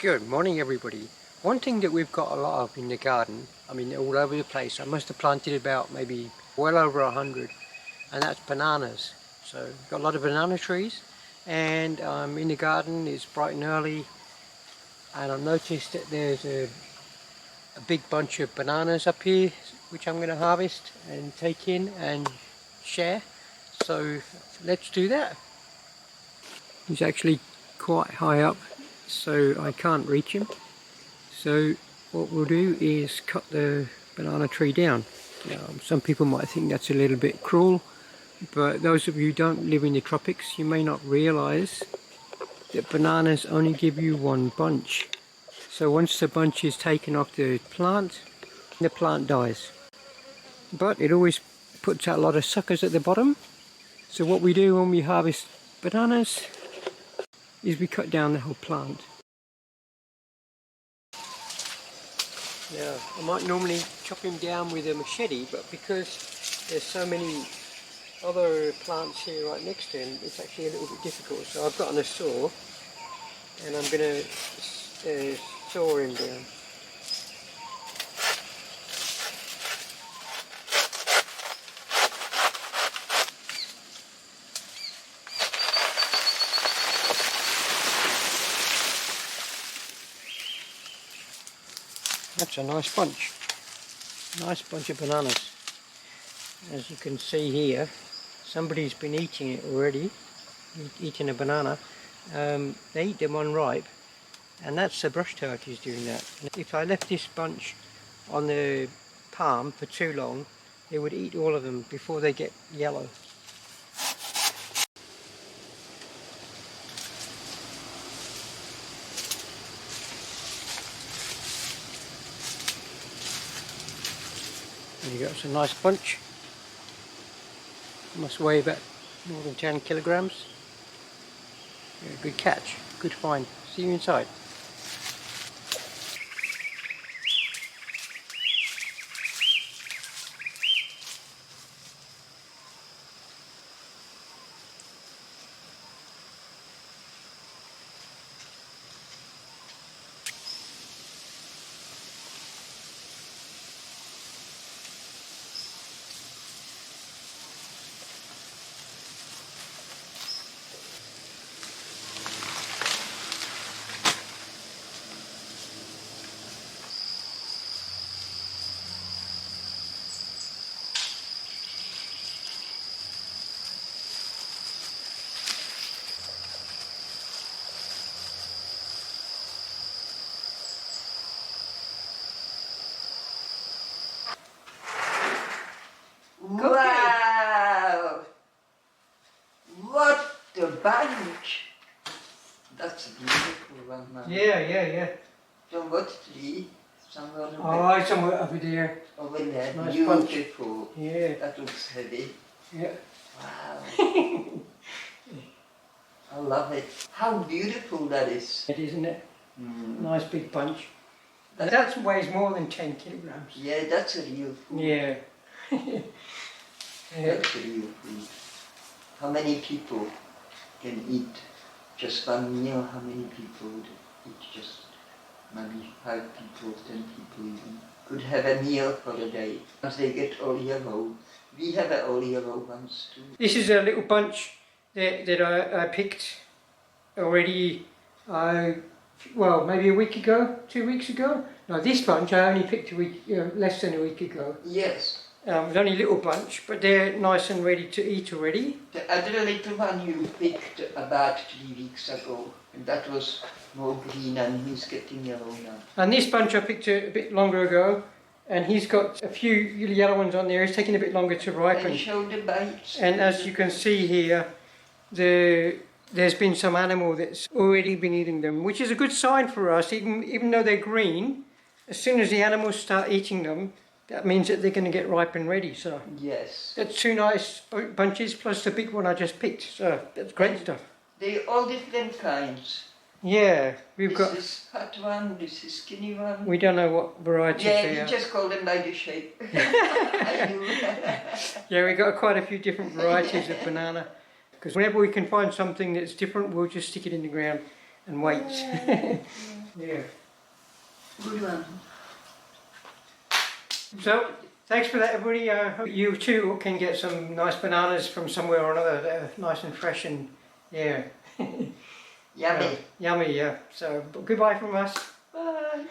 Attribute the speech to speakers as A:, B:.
A: Good morning everybody. One thing that we've got a lot of in the garden, I mean all over the place, I must have planted about maybe well over 100, and that's bananas. So got a lot of banana trees, and in the garden it's bright and early, and I've noticed that there's a big bunch of bananas up here which I'm going to harvest and take in and share. So let's do that. He's actually quite high up, so I can't reach him. So what we'll do is cut the banana tree down. Some people might think that's a little bit cruel, but those of you who don't live in the tropics, you may not realize that bananas only give you one bunch. So once the bunch is taken off the plant dies. But it always puts out a lot of suckers at the bottom. So what we do when we harvest bananas is we cut down the whole plant. Now, I might normally chop him down with a machete, but because there's so many other plants here right next to him, it's actually a little bit difficult. So I've gotten a saw, and I'm going to saw him down. That's a nice bunch of bananas. As you can see here, somebody's been eating it already, eating a banana. They eat them unripe, and that's the brush turkeys doing that. And if I left this bunch on the palm for too long, they would eat all of them before they get yellow. There you go, it's a nice bunch. Must weigh about more than 10 kilograms. Yeah, good catch, good find. See you inside.
B: Wow! What a bunch! That's a beautiful one, man.
A: Yeah.
B: From what tree? Somewhere
A: Somewhere over there.
B: over there.
A: Nice
B: Beautiful.
A: bunch. Yeah.
B: That looks heavy.
A: Yeah.
B: Wow. I love it. How beautiful that is.
A: It isn't it?
B: Mm.
A: Nice big bunch. That weighs more than 10 kilograms.
B: Yeah, that's a real food.
A: Yeah.
B: That's a real food. How many people can eat just one meal? How many people would eat just maybe 5 people, 10 people even? Could have a meal for a day. Once they get all yellow, we have all yellow ones too.
A: This is a little bunch that I picked already, well, maybe a week ago, 2 weeks ago. No, this bunch I only picked less than a week ago.
B: Yes.
A: It was only a little bunch, but they're nice and ready to eat already.
B: The other little one you picked about 3 weeks ago, and that was more green and he's getting yellow now.
A: And this bunch I picked a bit longer ago, and he's got a few yellow ones on there. It's taking a bit longer to ripen.
B: And show the bites.
A: And as you can see here, there's been some animal that's already been eating them, which is a good sign for us. Even though they're green, as soon as the animals start eating them, that means that they're going to get ripe and ready. So
B: yes,
A: that's 2 nice bunches plus the big one I just picked. So that's great stuff.
B: They're all different kinds.
A: Yeah, we've got.
B: This is fat one. This is skinny one.
A: We don't know what varieties they are.
B: Yeah, you just call them by the shape. I do.
A: Yeah, we got quite a few different varieties of banana. Because whenever we can find something that's different, we'll just stick it in the ground and wait. Yeah.
B: Good one.
A: So, thanks for that, everybody. I hope you too can get some nice bananas from somewhere or another that are nice and fresh and, yeah.
B: Yummy.
A: Yummy, yeah. So, goodbye from us.
B: Bye.